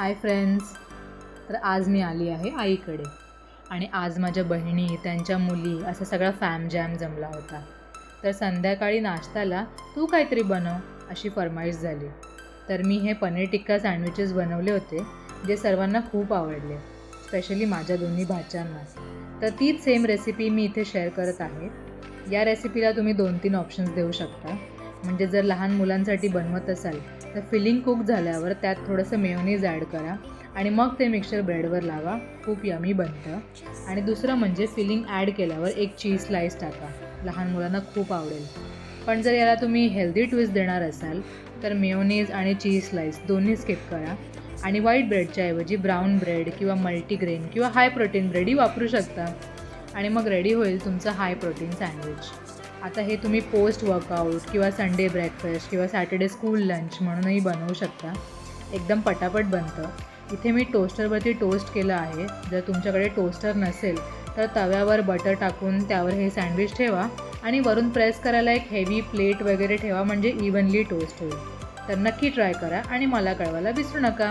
Hi friends. तर आज मी आली आहे आईकडे आणि आज माझ्या बहिणी त्यांच्या मुली असा सगळा फॅम जॅम जमला होता. तर संध्याकाळी नाश्त्याला तू काहीतरी बनव अशी फरमाईश झाली. तर मी हे पनीर टिक्का सँडविचेस बनवले होते जे सर्वांना खूप आवडले, स्पेशली माझ्या दोन्ही भाच्यांना. तर तीच सेम रेसिपी मी इथे शेअर करत आहे. या रेसिपीला तुम्ही 2-3 ऑप्शन्स देऊ शकता. म्हणजे जर लहान मुलांसाठी बनवत असाल तर फिलिंग कुक झाल्यावर त्यात थोडंसं मेयोनीज ॲड करा आणि मग ते मिक्सचर ब्रेडवर लावा, खूप यमी बनतं. आणि दुसरं म्हणजे फिलिंग ॲड केल्यावर एक चीज स्लाईस टाका, लहान मुलांना खूप आवडेल. पण जर याला तुम्ही हेल्दी ट्विस्ट देणार असाल तर मेयोनीज आणि चीज स्लाईस दोन्ही स्किप करा आणि व्हाईट ब्रेडच्या ऐवजी ब्राऊन ब्रेड किंवा मल्टीग्रेन किंवा हाय प्रोटीन ब्रेडही वापरू शकता. आणि मग रेडी होईल तुमचं हाय प्रोटीन सँडविच. आता हे तुम्ही पोस्ट वर्कआउट किंवा संडे ब्रेकफास्ट किंवा सॅटर्डे स्कूल लंच म्हणूनही बनवू शकता. एकदम पटापट बनतं. इथे मी टोस्टरवरती टोस्ट केलं आहे. जर तुमच्याकडे टोस्टर नसेल तर तव्यावर बटर टाकून त्यावर हे सँडविच ठेवा आणि वरून प्रेस करायला एक हेवी प्लेट वगैरे ठेवा, म्हणजे इव्हनली टोस्ट होईल. तर नक्की ट्राय करा आणि मला कळवायला विसरू नका.